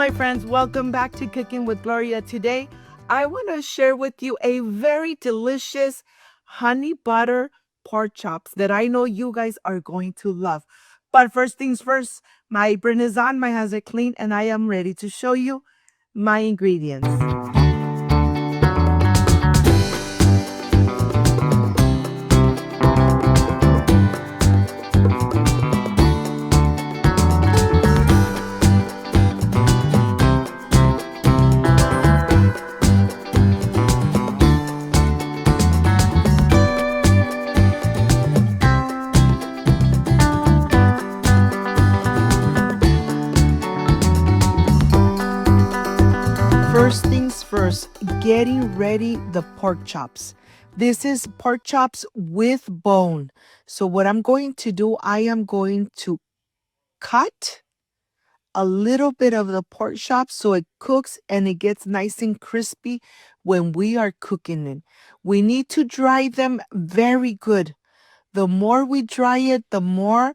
my friends, welcome back to Cooking with Gloria. Today, I want to share with you a very delicious honey butter pork chops that I know you guys are going to love. But first things first, my apron is on, my hands are clean, and I am ready to show you my ingredients. First things first, getting ready the pork chops. This is pork chops with bone. So what I'm going to do, I am going to cut a little bit of the pork chop so it cooks and it gets nice and crispy when we are cooking it. We need to dry them very good. The more we dry it, the more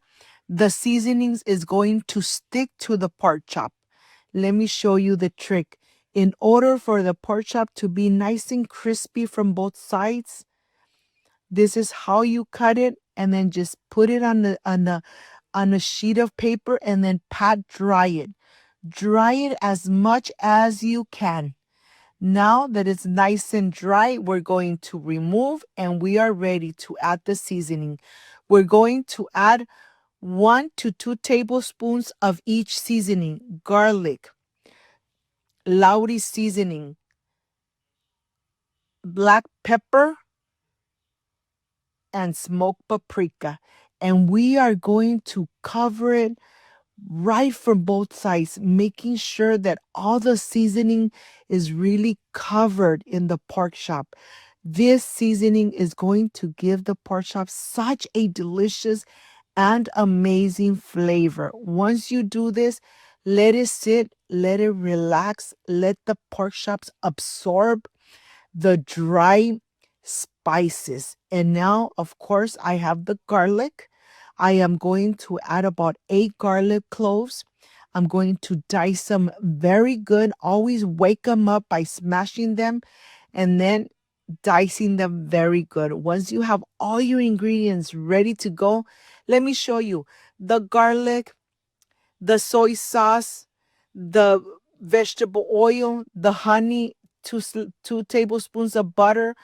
the seasonings is going to stick to the pork chop. Let me show you the trick. In order for the pork chop to be nice and crispy from both sides, this is how you cut it, and then just put it on a sheet of paper and then pat dry it. Dry it as much as you can. Now that it's nice and dry, we're going to remove and we are ready to add the seasoning. We're going to add 1 to 2 tablespoons of each seasoning: garlic, Lowry seasoning, black pepper, and smoked paprika. And we are going to cover it right from both sides, making sure that all the seasoning is really covered in the pork chop. This seasoning is going to give the pork chop such a delicious and amazing flavor. Once you do this, let it sit, let it relax, let the pork chops absorb the dry spices. And now, of course, I have the garlic. I am going to add about 8 garlic cloves. I'm going to dice them very good. Always wake them up by smashing them and then dicing them very good. Once you have all your ingredients ready to go, let me show you the garlic, the soy sauce, the vegetable oil, the honey, 2 tablespoons of butter,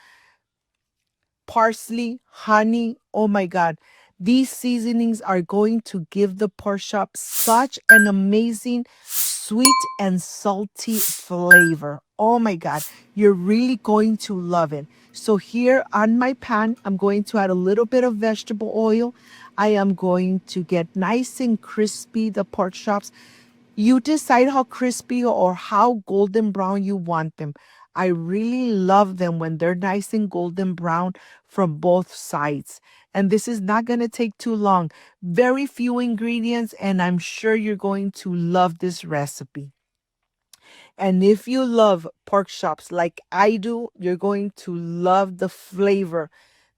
parsley, honey. Oh my God. These seasonings are going to give the pork chop such an amazing sweet and salty flavor. Oh my God. You're really going to love it. So here on my pan, I'm going to add a little bit of vegetable oil. I am going to get nice and crispy the pork chops. You decide how crispy or how golden brown you want them. I really love them when they're nice and golden brown from both sides. And this is not going to take too long. Very few ingredients, and I'm sure you're going to love this recipe. And if you love pork chops like I do, you're going to love the flavor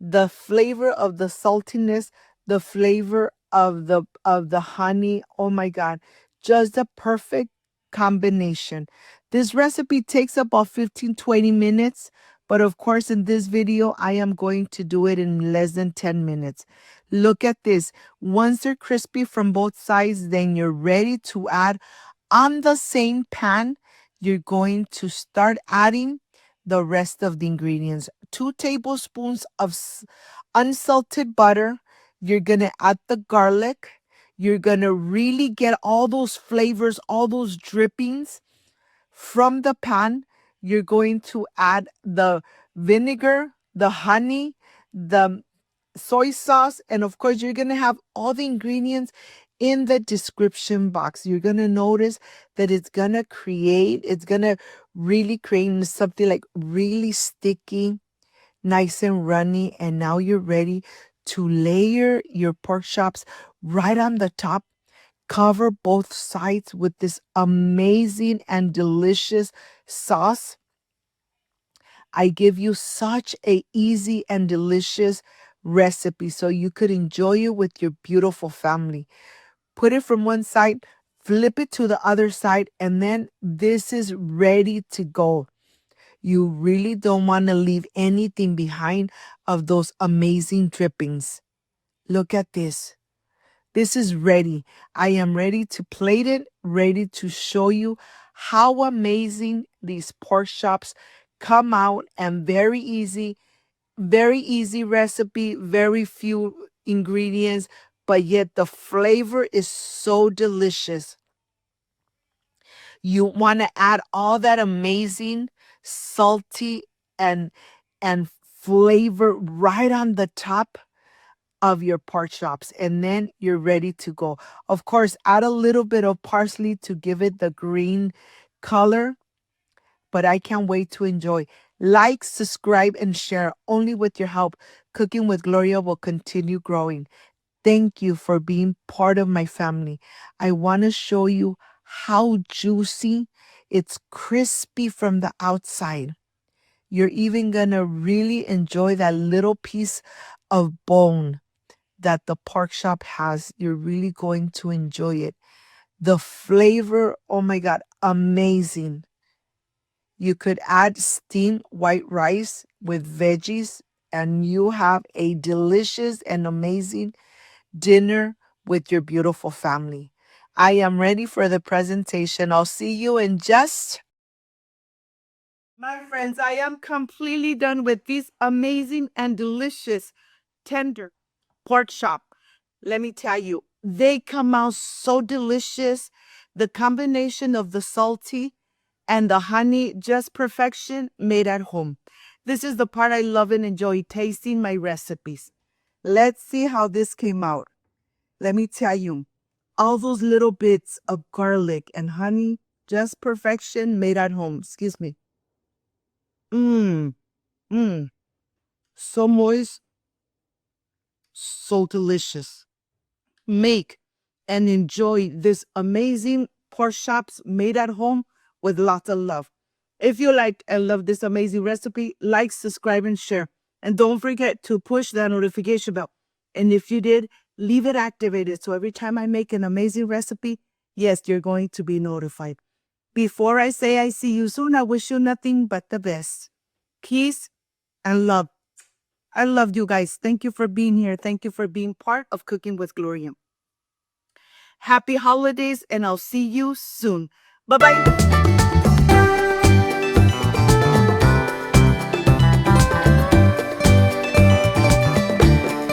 of the saltiness, the flavor of the honey. Oh my God, just the perfect combination. This recipe takes about 15-20 minutes, but of course in this video I am going to do it in less than 10 minutes. Look at this. Once they're crispy from both sides, then you're ready to add on the same pan. You're going to start adding the rest of the ingredients. 2 tablespoons of unsalted butter. You're going to add the garlic. You're going to really get all those flavors, all those drippings from the pan. You're going to add the vinegar, the honey, the soy sauce, and of course you're going to have all the ingredients in the description box. You're going to notice that it's going to really create something like really sticky, nice and runny. And now you're ready to layer your pork chops right on the top. Cover both sides with this amazing and delicious sauce. I give you such a easy and delicious recipe so you could enjoy it with your beautiful family. Put it from one side, Flip it to the other side, and then this is ready to go. You really don't want to leave anything behind of those amazing drippings. Look at this. This is ready. I am ready to plate it, ready to show you how amazing these pork chops come out, and very easy recipe, very few ingredients, but yet the flavor is so delicious. You want to add all that amazing salty and and flavor right on the top of your pork chops, and then you're ready to go. Of course, add a little bit of parsley to give it the green color, but I can't wait to enjoy. Like, subscribe, and share. Only with your help, Cooking with Gloria will continue growing. Thank you for being part of my family. I want to show you how juicy it's, crispy from the outside. You're even going to really enjoy that little piece of bone that the pork chop has. You're really going to enjoy it. The flavor, oh my God, amazing. You could add steamed white rice with veggies, and you have a delicious and amazing dinner with your beautiful family. I am ready for the presentation. I'll see you in just. My friends, I am completely done with these amazing and delicious tender pork chop. Let me tell you, they come out so delicious. The combination of the salty and the honey, just perfection, made at home. This is the part I love and enjoy, tasting my recipes. Let's see how this came out. Let me tell you, all those little bits of garlic and honey, just perfection, made at home. Excuse me. Mmm, mmm. So moist, so delicious. Make and enjoy this amazing pork chops made at home with lots of love. If you like and love this amazing recipe, like, subscribe, and share. And don't forget to push that notification bell. And if you did, leave it activated so every time I make an amazing recipe, yes, you're going to be notified. Before I say I see you soon, I wish you nothing but the best. Peace and love. I love you guys. Thank you for being here. Thank you for being part of Cooking with Gloria. Happy holidays, and I'll see you soon. Bye bye.